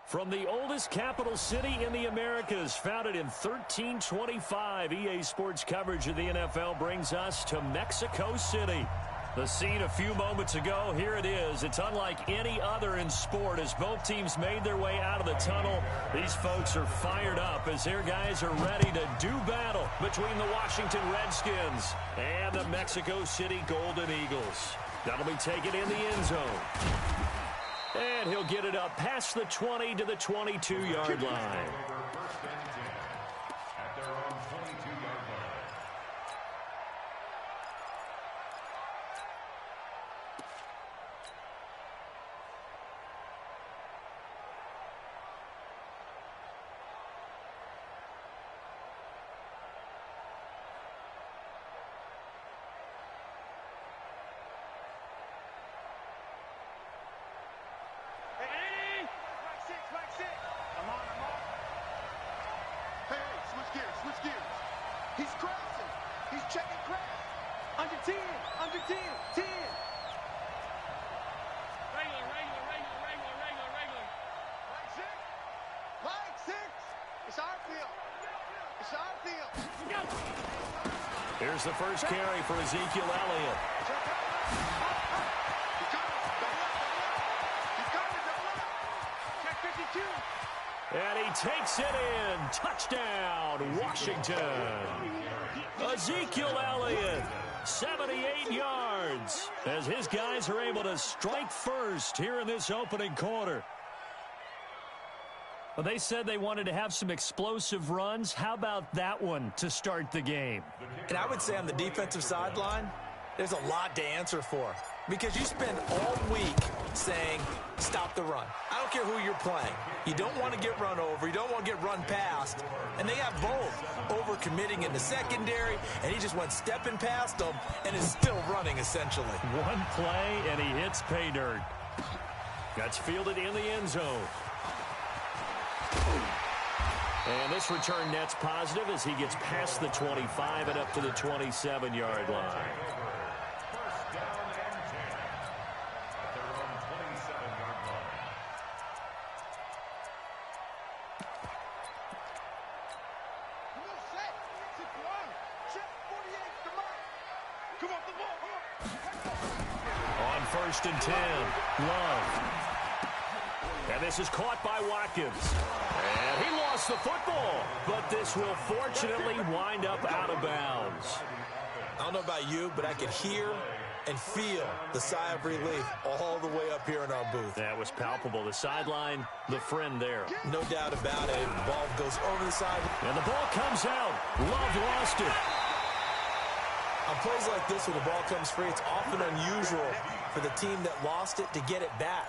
From the oldest capital city in the Americas, founded in 1325, EA Sports coverage of the NFL brings us to Mexico City. The scene a few moments ago, here it is. It's unlike any other in sport as both teams made their way out of the tunnel. These folks are fired up as their guys are ready to do battle between the Washington Redskins and the Mexico City Golden Eagles. That'll be taken in the end zone. And he'll get it up past the 20 to the 22-yard line. Here's the first carry for Ezekiel Elliott. And he takes it in. Touchdown, Washington. Ezekiel Elliott, 78 yards, as his guys are able to strike first here in this opening quarter. Well, they said they wanted to have some explosive runs. How about that one to start the game? And I would say on the defensive sideline, there's a lot to answer for. Because you spend all week saying, stop the run. I don't care who you're playing. You don't want to get run over. You don't want to get run past. And they have both. Over-committing in the secondary, and he just went stepping past them and is still running, essentially. One play, and he hits pay dirt. That's fielded in the end zone. And this return net's positive as he gets past the 25 and up to the 27-yard line. On 1st and 10, Love. And this is caught by Watkins. And he lost the football, but this will fortunately wind up out of bounds. I don't know about you, but I could hear and feel the sigh of relief all the way up here in our booth. That was palpable. The sideline, the friend there. No doubt about it. The ball goes over the side. And the ball comes out. Love lost it. On plays like this, when the ball comes free, it's often unusual for the team that lost it to get it back.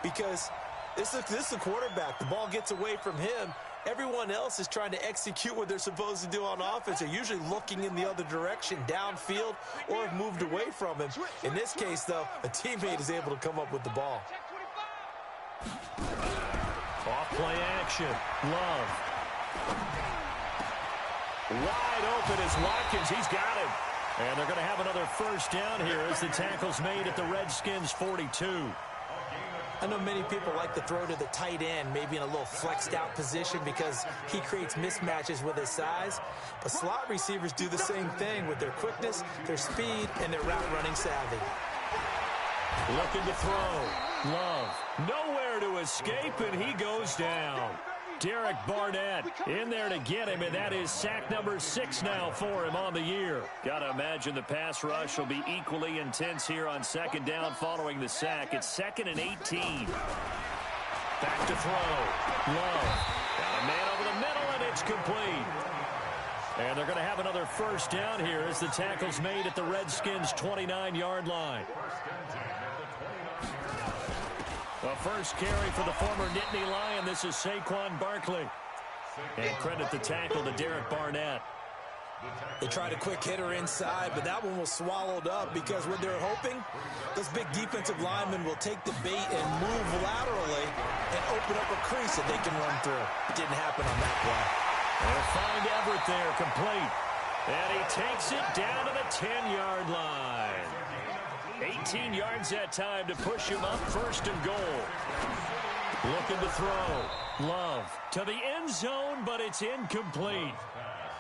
Because this is the quarterback. The ball gets away from him. Everyone else is trying to execute what they're supposed to do on offense. They're usually looking in the other direction, downfield, or have moved away from him. In this case, though, a teammate is able to come up with the ball. Off play action. Love. Wide open is Watkins. He's got him. And they're going to have another first down here as the tackle's made at the Redskins' 42. I know many people like to throw to the tight end, maybe in a little flexed out position because he creates mismatches with his size. But slot receivers do the same thing with their quickness, their speed, and their route running savvy. Looking to throw. Love. Nowhere to escape, and he goes down. Derek Barnett in there to get him, and that is sack number 6 now for him on the year. Got to imagine the pass rush will be equally intense here on second down following the sack. It's 2nd and 18. Back to throw. Love. Got a man over the middle, and it's complete. And they're going to have another first down here as the tackle's made at the Redskins' 29-yard line. The first carry for the former Nittany Lion. This is Saquon Barkley. And credit the tackle to Derek Barnett. They tried a quick hitter inside, but that one was swallowed up because what they're hoping, those big defensive linemen will take the bait and move laterally and open up a crease that they can run through. Didn't happen on that play. They'll find Everett there, complete. And he takes it down to the 10-yard line. 18 yards that time to push him up 1st and goal. Looking to throw. Love to the end zone, but it's incomplete.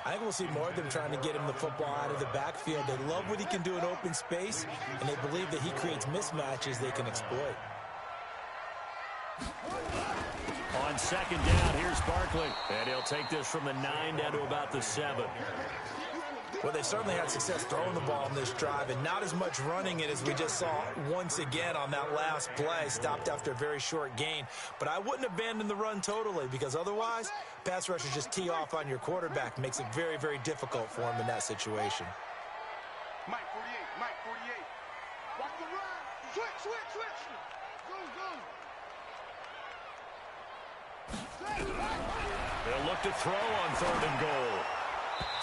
I think we'll see more of them trying to get him the football out of the backfield. They love what he can do in open space, and they believe that he creates mismatches they can exploit. On second down, here's Barkley. And he'll take this from the 9 down to about the 7. Well, they certainly had success throwing the ball in this drive, and not as much running it as we just saw once again on that last play. Stopped after a very short gain. But I wouldn't abandon the run totally, because otherwise, pass rushers just tee off on your quarterback. Makes it very, very difficult for him in that situation. Mike 48, Mike 48. Watch the run. Switch. They'll look to throw on 3rd and goal.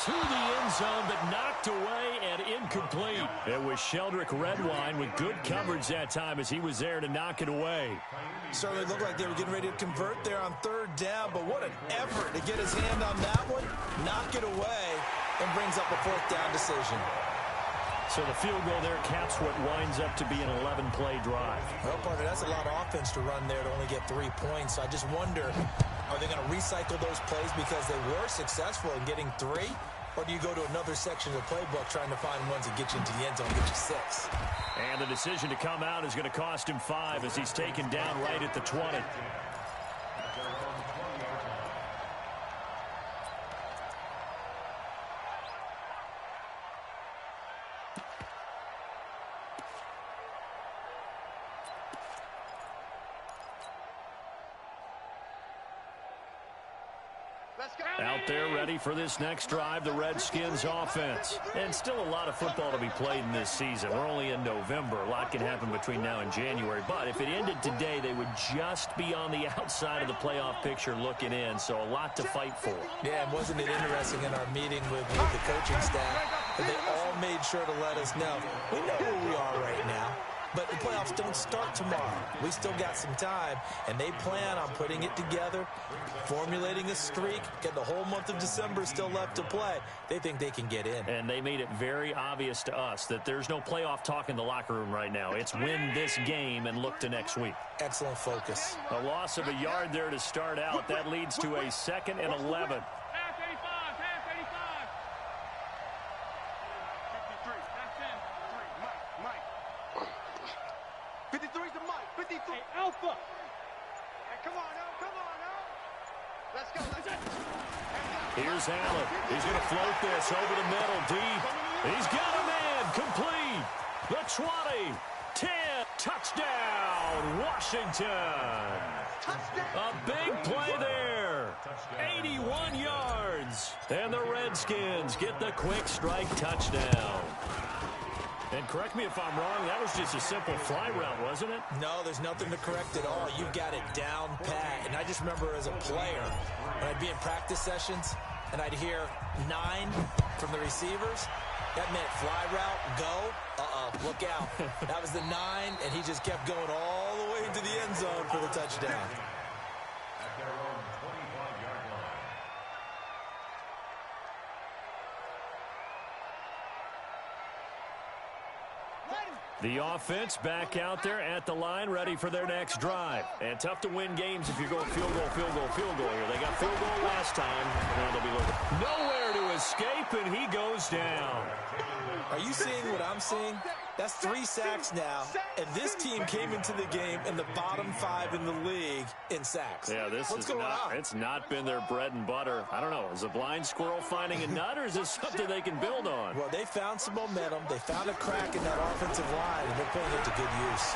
To the end zone, but knocked away and incomplete. It was Sheldrick Redwine with good coverage that time as he was there to knock it away. Certainly looked like they were getting ready to convert there on 3rd down, but what an effort to get his hand on that one, knock it away, and brings up a 4th down decision. So the field goal there caps what winds up to be an 11-play drive. Well, partner, that's a lot of offense to run there to only get 3 points. So I just wonder, are they going to recycle those plays because they were successful in getting 3? Or do you go to another section of the playbook trying to find ones that get you into the end zone and get you 6? And the decision to come out is going to cost him 5 as he's taken down right at the 20. Out there ready for this next drive, the Redskins offense. And still a lot of football to be played in this season. We're only in November. A lot can happen between now and January. But if it ended today, they would just be on the outside of the playoff picture looking in. So a lot to fight for. Yeah, and wasn't it interesting in our meeting with the coaching staff that they all made sure to let us know. We know where we are right now. But the playoffs don't start tomorrow. We still got some time, and they plan on putting it together, formulating a streak, get the whole month of December still left to play. They think they can get in. And they made it very obvious to us that there's no playoff talk in the locker room right now. It's win this game and look to next week. Excellent focus. A loss of a yard there to start out. That leads to a 2nd and 11. 53's the Mike. 53. Hey, Alpha. Hey, come on now. Let's go. Here's Allen. He's going to float this over the middle, deep. He's got a man, complete. The 20, 10, touchdown, Washington. Touchdown. A big play there. 81 yards. And the Redskins get the quick strike touchdown. And correct me if I'm wrong, that was just a simple fly route, wasn't it? No, there's nothing to correct at all. You've got it down pat. And I just remember as a player, when I'd be in practice sessions, and I'd hear 9 from the receivers, that meant fly route, go, look out. That was the 9, and he just kept going all the way into the end zone for the touchdown. The offense back out there at the line, ready for their next drive. And tough to win games if you're going field goal here. They got field goal last time. Now they'll be looking. Nowhere to escape, and he goes down. Are you seeing what I'm seeing? That's 3 sacks now, and this team came into the game in the bottom 5 in the league in sacks. Yeah, it's not been their bread and butter. I don't know. Is a blind squirrel finding a nut, or is this something they can build on? Well, they found some momentum. They found a crack in that offensive line, and they're putting it to good use.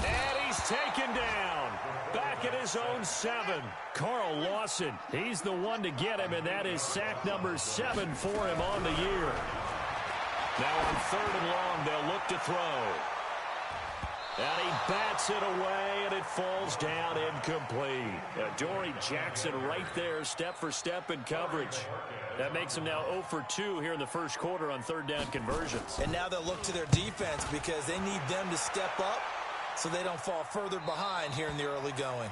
And he's taken down. Back at his own 7. Carl Lawson, he's the one to get him, and that is sack number 7 for him on the year. Now on 3rd and long, they'll look to throw. And he bats it away, and it falls down incomplete. Dory Jackson right there, step for step in coverage. That makes him now 0 for 2 here in the first quarter on 3rd down conversions. And now they'll look to their defense because they need them to step up so they don't fall further behind here in the early going.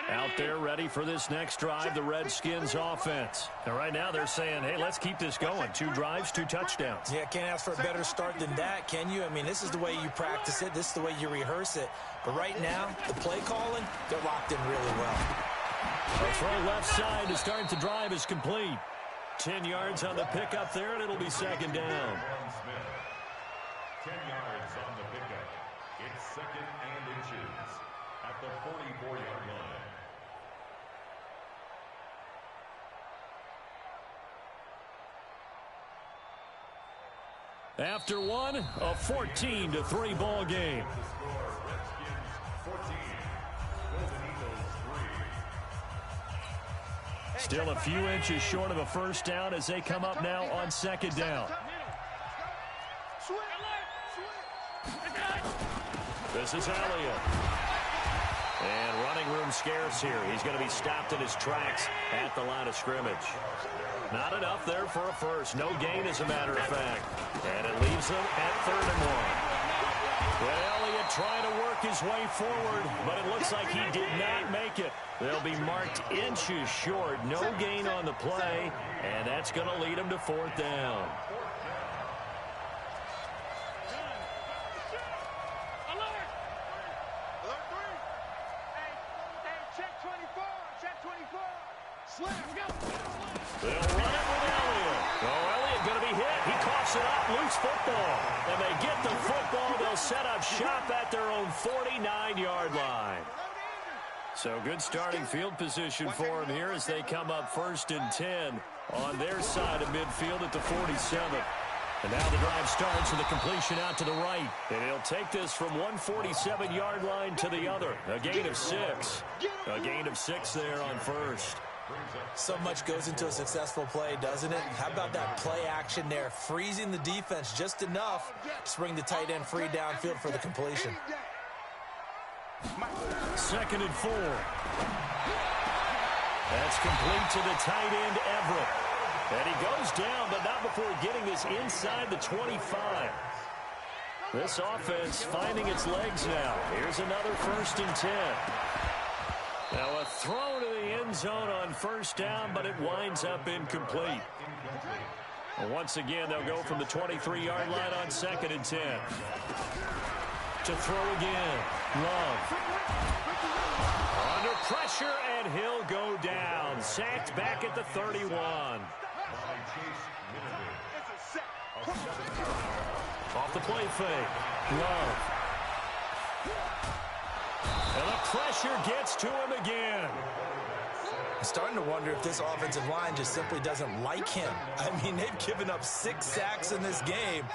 Out there ready for this next drive, the Redskins offense. And right now they're saying, hey, let's keep this going. 2 drives, 2 touchdowns. Yeah, can't ask for a better start than that, can you? I mean, this is the way you practice it. This is the way you rehearse it. But right now, the play calling, they're locked in really well. A throw left side to start the drive is complete. 10 yards on the pickup there, and it'll be second down. 10 yards on the pickup. It's second and inches at the 44-yard line. After one, a 14-3 ball game. Redskins 14, Golden Eagles 3. Still a few inches short of a first down as they come up now on second down. This is Elliott. And running room scarce here. He's going to be stopped in his tracks at the line of scrimmage. Not enough there for a first. No gain, as a matter of fact. And it leaves them at 3rd and 1. Well, Elliott trying to work his way forward, but it looks like he did not make it. They'll be marked inches short. No gain on the play, and that's going to lead him to 4th down. They'll run it with Elliott. Oh, Elliott going to be hit. He coughs it up. Loose football. And they get the football. They'll set up shop at their own 49-yard line. So good starting field position for him here as they come up 1st and 10 on their side of midfield at the 47. And now the drive starts with a completion out to the right. And he'll take this from 147-yard line to the other. A gain of 6. A gain of 6 there on first. So much goes into a successful play, doesn't it? How about that play action there, freezing the defense just enough to bring the tight end free downfield for the completion. 2nd and 4. That's complete to the tight end, Everett. And he goes down, but not before getting this inside the 25. This offense finding its legs now. Here's another 1st and 10. Now a throw to the end zone on 1st down, but it winds up incomplete. And once again, they'll go from the 23-yard line on 2nd and 10. To throw again. Love. Under pressure, and he'll go down. Sacked back at the 31. Off the play fake. Love. And the pressure gets to him again. I'm starting to wonder if this offensive line just simply doesn't like him. I mean, they've given up 6 sacks in this game.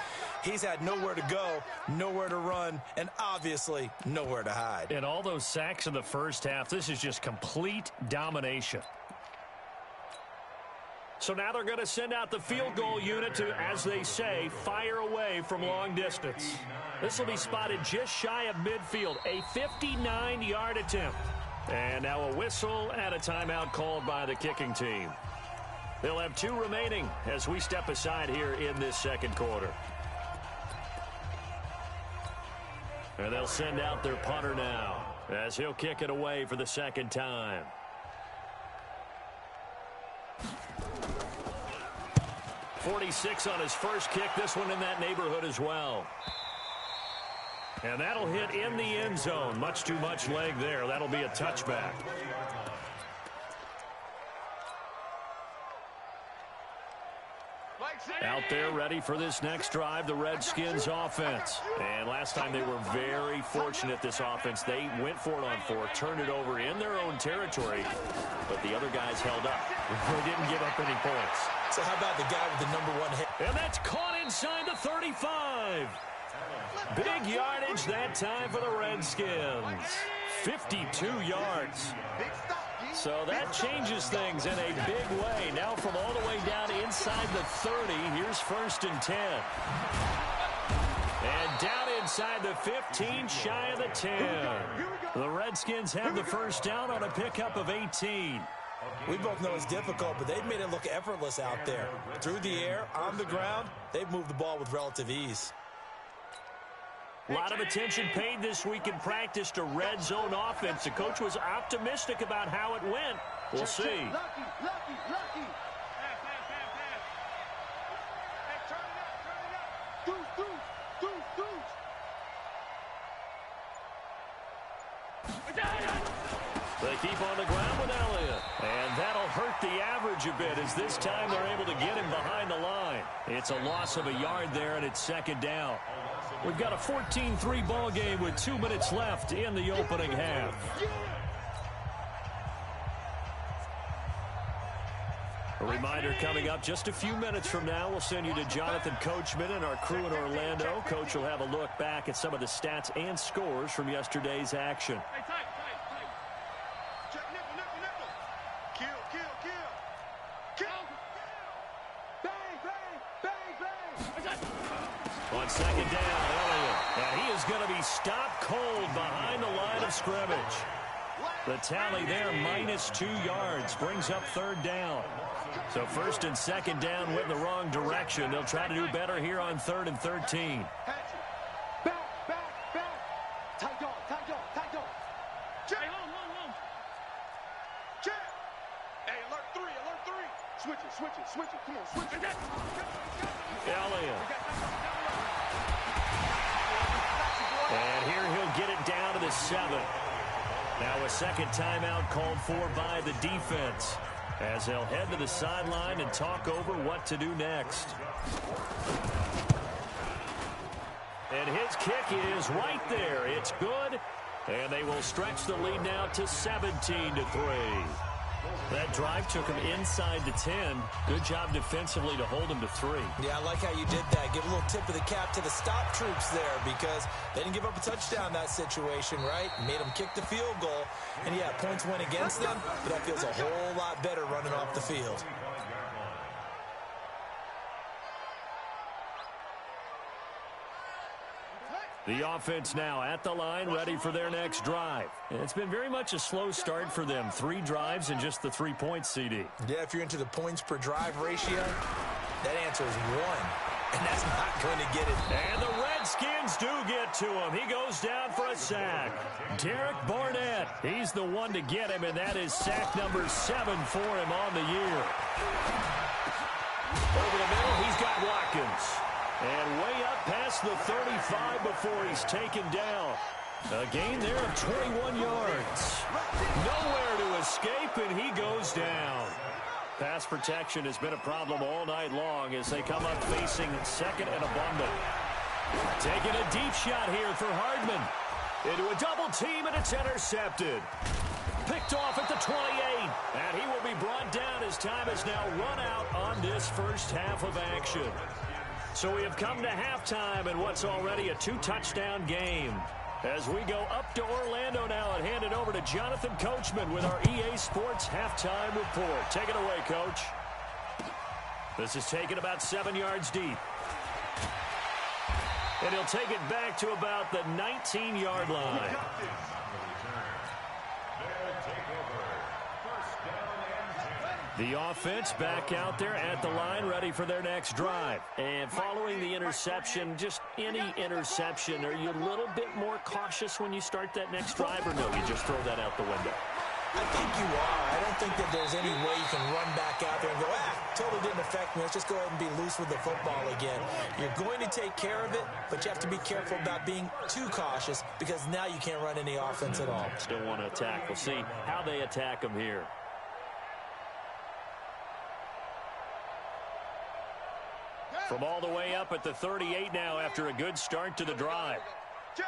He's had nowhere to go, nowhere to run, and obviously nowhere to hide. And all those sacks in the first half, this is just complete domination. So now they're going to send out the field goal unit to, as they say, fire away from long distance. This will be spotted just shy of midfield, a 59-yard attempt. And now a whistle and a timeout called by the kicking team. They'll have 2 remaining as we step aside here in this second quarter. And they'll send out their punter now as he'll kick it away for the 2nd time. .46 on his first kick. This one in that neighborhood as well. And that'll hit in the end zone. Much too much leg there. That'll be a touchback. Out there ready for this next drive, the Redskins offense. And last time they were very fortunate, this offense. They went for it on 4, turned it over in their own territory, but the other guys held up. They didn't give up any points. So how about the guy with the #1 hit? And that's caught inside the 35. Big yardage that time for the Redskins. 52 yards. So that changes things in a big way. Now from all the way down inside the 30, here's 1st and 10. And down inside the 15, shy of the 10. The Redskins have the first down on a pickup of 18. We both know it's difficult, but they've made it look effortless out there. Through the air, on the ground, they've moved the ball with relative ease. A lot of attention paid this week in practice to red zone offense. The coach was optimistic about how it went. We'll see. Lucky. Pass. Hey, turn it up. Deuce. They keep on the ground with Elliott. And that'll hurt the average a bit as this time they're able to get him behind the line. It's a loss of a yard there, and it's second down. We've got a 14-3 ball game with 2 minutes left in the opening half. A reminder coming up just a few minutes from now. We'll send you to Jonathan Coachman and our crew in Orlando. Coach will have a look back at some of the stats and scores from yesterday's action. Hey, tight. Check nickel. Kill. Bang. On second down, Elliott. And he is going to be stopped cold behind the line of scrimmage. The tally there, -2 yards, brings up third down. So first and second down went in the wrong direction. They'll try to do better here on 3rd and 13. Back. Tight dog. Check. Hey, hold. Check. Hey, alert 3. Switch it. Come on, switch it. Elliott. And here he'll get it down to the 7. Now a second timeout called for by the defense, as they'll head to the sideline and talk over what to do next. And his kick is right there. It's good. And they will stretch the lead now to 17-3. That drive took him inside the 10. Good job defensively to hold him to 3. Yeah, I like how you did that. Give a little tip of the cap to the stop troops there, because they didn't give up a touchdown in that situation, right? Made them kick the field goal. And, yeah, points went against them, but that feels a whole lot better running off the field. The offense now at the line, ready for their next drive. And it's been very much a slow start for them. 3 drives and just the 3 points, CD. Yeah, if you're into the points per drive ratio, that answer is 1. And that's not going to get it. And the Redskins do get to him. He goes down for a sack. Derek Barnett, he's the one to get him, and that is sack number 7 for him on the year. Over the middle, he's got Watkins. And way up past the 35 before he's taken down. A gain there of 21 yards. Nowhere to escape, and he goes down. Pass protection has been a problem all night long as they come up facing second and a bundle. Taking a deep shot here for Hardman. Into a double team, and it's intercepted. Picked off at the 28, and he will be brought down as time has now run out on this first half of action. So we have come to halftime in what's already a 2-touchdown game. As we go up to Orlando now and hand it over to Jonathan Coachman with our EA Sports Halftime Report. Take it away, Coach. This is taken about 7 yards deep. And he'll take it back to about the 19-yard line. The offense back out there at the line, ready for their next drive. And following the interception, just any interception, are you a little bit more cautious when you start that next drive, or no, you just throw that out the window? I think you are. I don't think that there's any way you can run back out there and go, totally didn't affect me. Let's just go ahead and be loose with the football again. You're going to take care of it, but you have to be careful about being too cautious, because now you can't run any offense at all. Still want to attack. We'll see how they attack them here. From all the way up at the 38 now after a good start to the drive. That's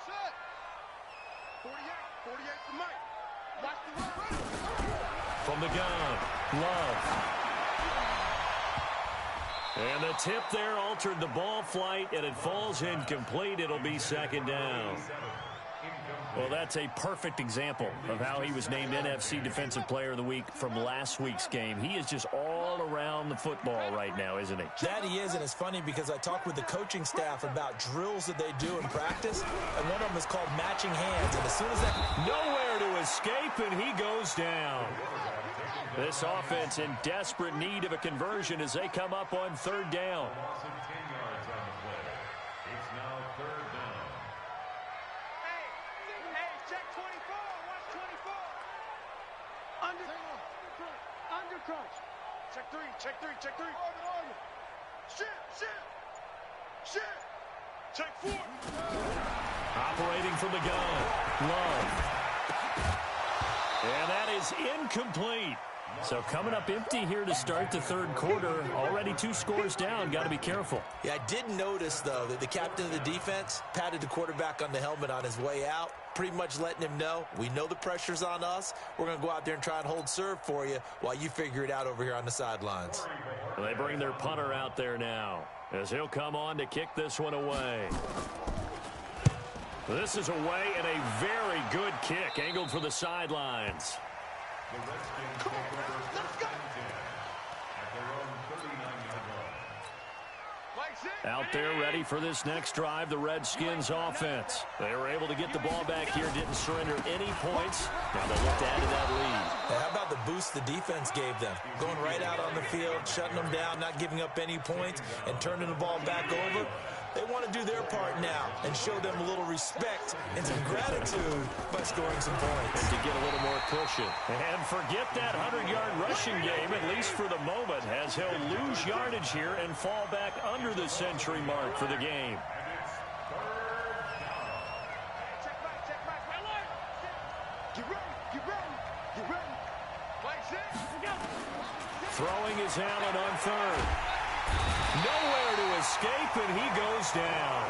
it. 48 for Mike. Watch the run. From the gun, Love. And the tip there altered the ball flight, and it falls incomplete. It'll be second down. Well, that's a perfect example of how he was named NFC Defensive Player of the Week from last week's game. He is just all around the football right now, isn't he? That he is, and it's funny because I talked with the coaching staff about drills that they do in practice, and one of them is called matching hands. And as soon as that... Nowhere to escape, and he goes down. This offense in desperate need of a conversion as they come up on third down. Under crunch. Check three, check three, check three. Order. Shit. Check four. Operating from the gun. Love. And that is incomplete. So coming up empty here to start the third quarter. Already 2 scores down. Got to be careful. Yeah, I did notice, though, that the captain of the defense patted the quarterback on the helmet on his way out, pretty much letting him know, we know the pressure's on us. We're going to go out there and try and hold serve for you while you figure it out over here on the sidelines. They bring their punter out there now as he'll come on to kick this one away. This is away and a very good kick angled for the sidelines. The Redskins take over first and 10 at their own 39-yard line. Out there ready for this next drive, the Redskins offense. They were able to get the ball back here, didn't surrender any points. Now they look to add to that lead. How about the boost the defense gave them? Going right out on the field, shutting them down, not giving up any points, and turning the ball back over. They want to do their part now and show them a little respect and some gratitude by scoring some points. And to get a little more cushion. And forget that 100-yard rushing game, at least for the moment, as he'll lose yardage here and fall back under the century mark for the game. Check back. Get ready. Play set. Throwing is Allen on third. Nowhere to escape, and he goes down.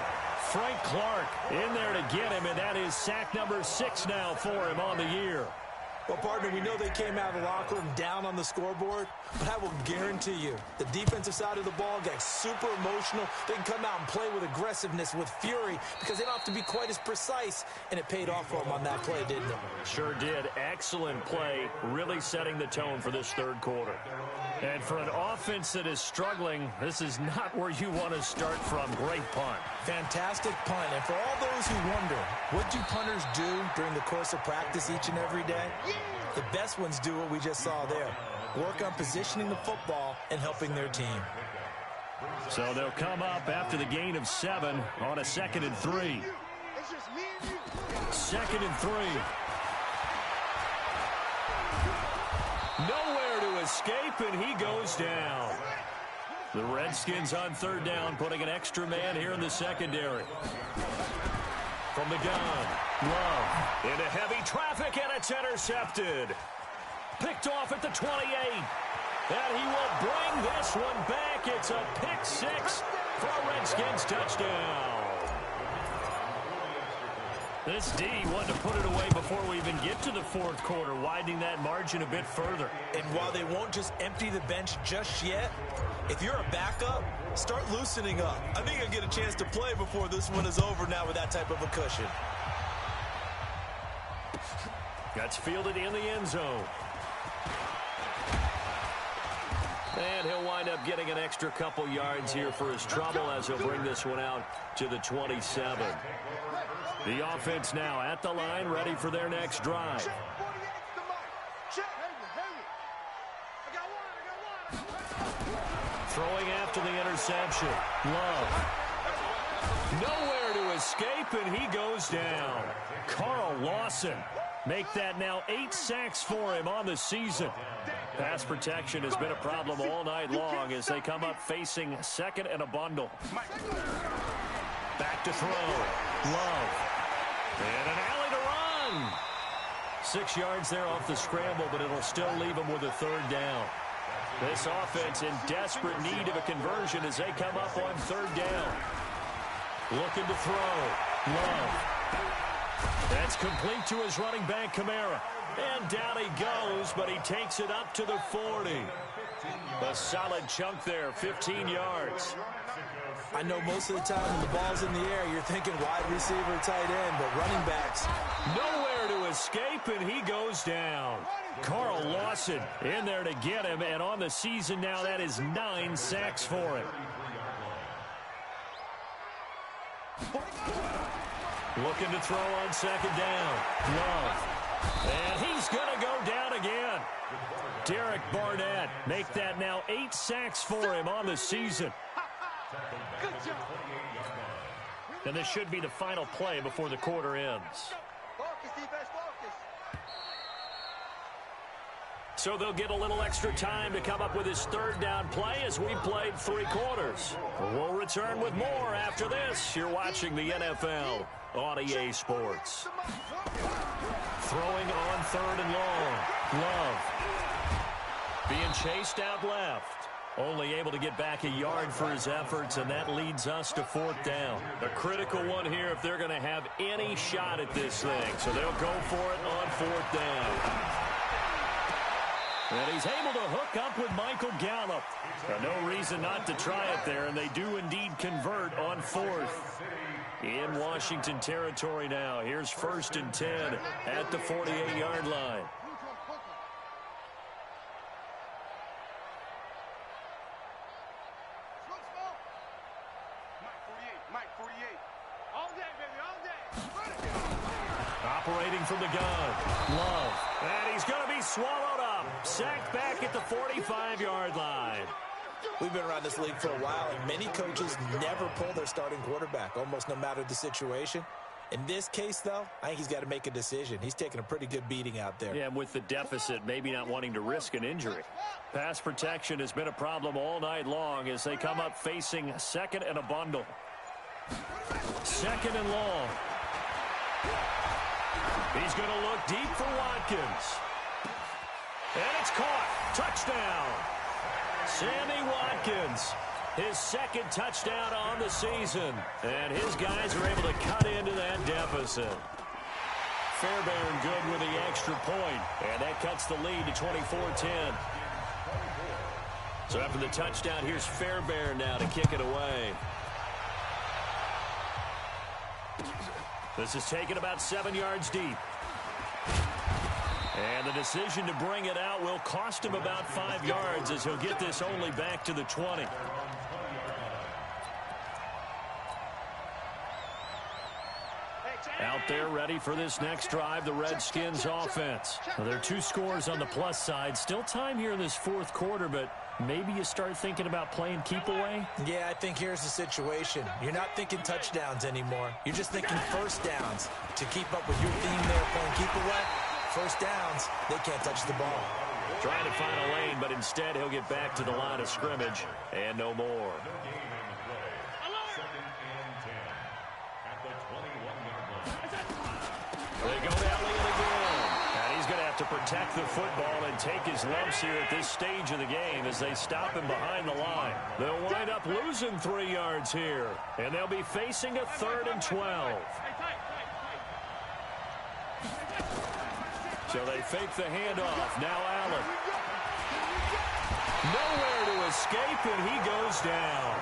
Frank Clark in there to get him, and that is sack number 6 now for him on the year. Well, partner, we know they came out of the locker room down on the scoreboard, but I will guarantee you the defensive side of the ball got super emotional. They can come out and play with aggressiveness, with fury, because they don't have to be quite as precise, and it paid off for them on that play, didn't it? Sure did. Excellent play, really setting the tone for this third quarter. And for an offense that is struggling, this is not where you want to start from. Great punt. Fantastic punt. And for all those who wonder, what do punters do during the course of practice each and every day? The best ones do what we just saw there. Work on positioning the football and helping their team. So they'll come up after the gain of 7 on a 2nd and 3. It's just me and you. 2nd and 3. Nowhere to escape, and he goes down. The Redskins on third down, putting an extra man here in the secondary. From the gun, Love into heavy traffic, and it's intercepted. Picked off at the 28. And he will bring this one back. It's a pick 6 for a Redskins touchdown. This D wanted to put it away before we even get to the fourth quarter, widening that margin a bit further. And while they won't just empty the bench just yet, if you're a backup, start loosening up. I think you'll get a chance to play before this one is over now with that type of a cushion. That's fielded in the end zone. And he'll wind up getting an extra couple yards here for his trouble as he'll bring this one out to the 27. The offense now at the line, ready for their next drive. Throwing after the interception. Love. Nowhere to escape, and he goes down. Carl Lawson. Make that now 8 sacks for him on the season. Pass protection has been a problem all night long as they come up facing 2nd and a bundle. Back to throw. Love. And an alley to run. 6 yards there off the scramble, but it'll still leave him with a third down. This offense in desperate need of a conversion as they come up on third down. Looking to throw. Love. That's complete to his running back, Kamara. And down he goes, but he takes it up to the 40. A solid chunk there, 15 yards. I know most of the time when the ball's in the air, you're thinking wide receiver, tight end, but running backs. Nowhere to escape, and he goes down. Carl Lawson in there to get him, and on the season now, that is 9 sacks for him. Looking to throw on second down. Love. And he's going to go down again. Derek Barnett make that now 8 sacks for him on the season. And this should be the final play before the quarter ends. Focus, defense, focus. So they'll get a little extra time to come up with his third down play as we played 3 quarters. We'll return with more after this. You're watching the NFL on EA Sports. Throwing on 3rd and long. Love. Being chased out left. Only able to get back a yard for his efforts, and that leads us to 4th down. A critical one here if they're going to have any shot at this thing. So they'll go for it on 4th down. And he's able to hook up with Michael Gallup. No reason not to try it there, and they do indeed convert on 4th. In Washington territory now. Here's 1st and 10 at the 48-yard line. Operating from the gun. Love. And he's going to be swallowed up. Sacked back at the 45-yard line. We've been around this league for a while, and many coaches never pull their starting quarterback, almost no matter the situation. In this case, though, I think he's got to make a decision. He's taking a pretty good beating out there. Yeah, and with the deficit, maybe not wanting to risk an injury. Pass protection has been a problem all night long as they come up facing 2nd and a bundle. 2nd and long. He's going to look deep for Watkins. And it's caught. Touchdown. Sammy Watkins, his 2nd touchdown on the season. And his guys are able to cut into that deficit. Fairbairn good with the extra point. And that cuts the lead to 24-10. So after the touchdown, here's Fairbairn now to kick it away. This is taken about 7 yards deep. And the decision to bring it out will cost him about 5 yards as he'll get this only back to the 20. Out there ready for this next drive, the Redskins offense. Well, there are 2 scores on the plus side. Still time here in this 4th quarter, but maybe you start thinking about playing keep away? Yeah, I think here's the situation. You're not thinking touchdowns anymore. You're just thinking first downs. To keep up with your theme there, playing keep away, first downs, they can't touch the ball. Trying to find a lane, but instead he'll get back to the line of scrimmage and no more. They go to Elliott again. And he's going to have to protect the football and take his lumps here at this stage of the game as they stop him behind the line. They'll wind up losing 3 yards here. And they'll be facing a 3rd and 12. So they fake the handoff. Now Allen. Nowhere to escape, and he goes down.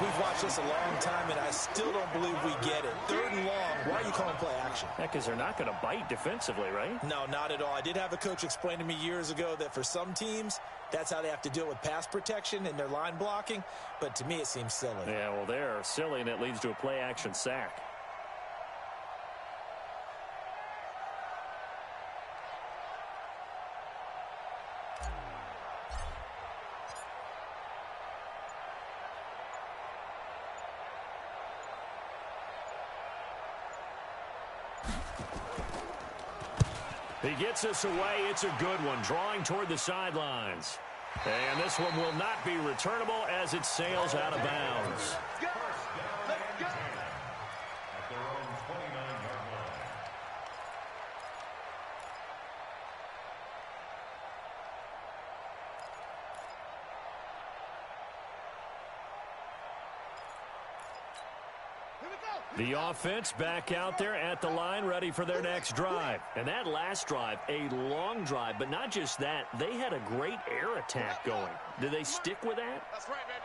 We've watched this a long time, and I still don't believe we get it. 3rd and long, why are you calling play action? Yeah, because they're not going to bite defensively, right? No, not at all. I did have a coach explain to me years ago that for some teams, that's how they have to deal with pass protection and their line blocking. But to me, it seems silly. Yeah, well, they're silly, and it leads to a play action sack. He gets us away. It's a good one, drawing toward the sidelines. And this one will not be returnable as it sails out of bounds. The offense back out there at the line, ready for their next drive. And that last drive, a long drive, but not just that. They had a great air attack going. Do they stick with that?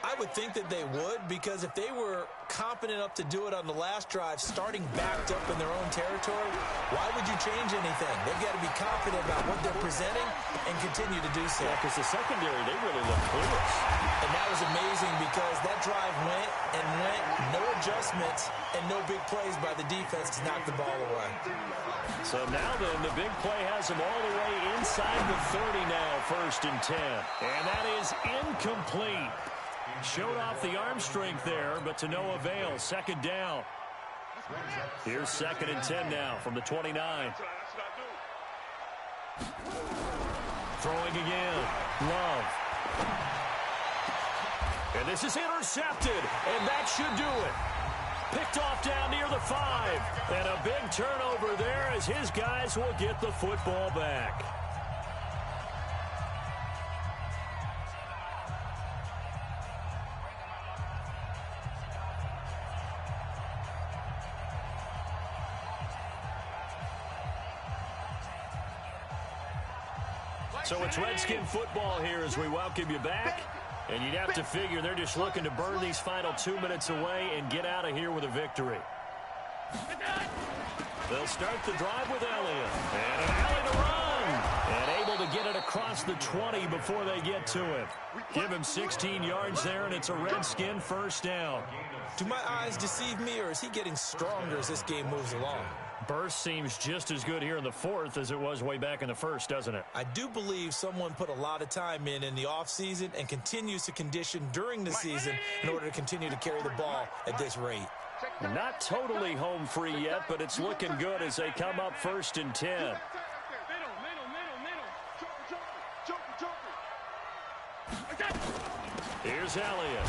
I would think that they would, because if they were confident enough to do it on the last drive, starting backed up in their own territory, why would you change anything? They've got to be confident about what they're presenting and continue to do so. Yeah, because the secondary, they really look clueless. And that was amazing because that drive went and went, no adjustments and no big plays by the defense to knock the ball away. So now then, the big play has them all the way inside the 30 now, 1st and 10. And that is incomplete. Showed off the arm strength there, but to no avail. 2nd down. Here's 2nd and 10 now from the 29. Throwing again. Love. And this is intercepted, and that should do it. Picked off down near the 5. And a big turnover there as his guys will get the football back. So it's Redskin football here as we welcome you back. And you'd have to figure they're just looking to burn these final 2 minutes away and get out of here with a victory. They'll start the drive with Elliott. And an alley to run. And able to get it across the 20 before they get to it. Give him 16 yards there, and it's a Redskin first down. Do my eyes deceive me, or is he getting stronger as this game moves along? Burst seems just as good here in the 4th as it was way back in the 1st, doesn't it? I do believe someone put a lot of time in the offseason and continues to condition during the season in order to continue to carry the ball at this rate. Not totally home free yet, but it's looking good as they come up 1st and 10. Here's Elliott.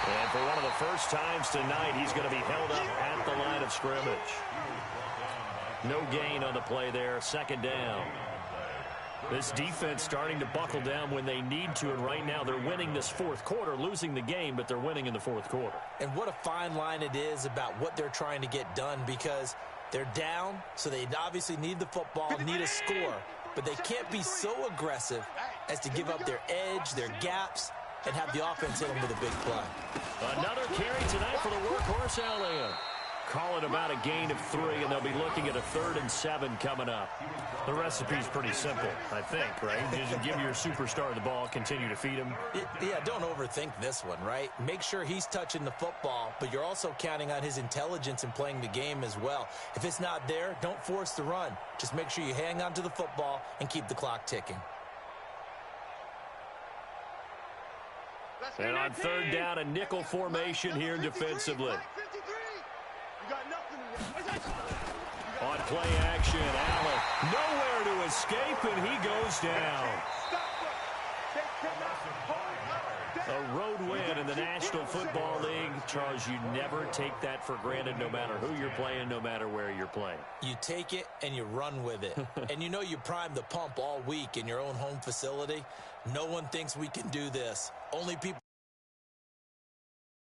And for one of the first times tonight, he's going to be held up at the line of scrimmage. No gain on the play there. 2nd down. This defense starting to buckle down when they need to, and right now they're winning this 4th quarter, losing the game, but they're winning in the 4th quarter. And what a fine line it is about what they're trying to get done, because they're down, so they obviously need the football, need a score, but they can't be so aggressive as to give up their edge, their gaps, and have the offense hit them with a big play. Another carry tonight for the workhorse Elliott. Call it about a gain of 3, and they'll be looking at a 3rd and 7 coming up. The recipe's pretty simple, I think, right? You just give your superstar the ball, continue to feed him. Yeah, don't overthink this one, right? Make sure he's touching the football, but you're also counting on his intelligence in playing the game as well. If it's not there, don't force the run. Just make sure you hang on to the football and keep the clock ticking. And on 3rd down, a nickel formation here defensively. On play action, Allen nowhere to escape, and he goes down. A road win in the National Football League. Charles, you never take that for granted, no matter who you're playing, no matter where you're playing. You take it and you run with it. And you know you primed the pump all week in your own home facility. No one thinks we can do this. Only people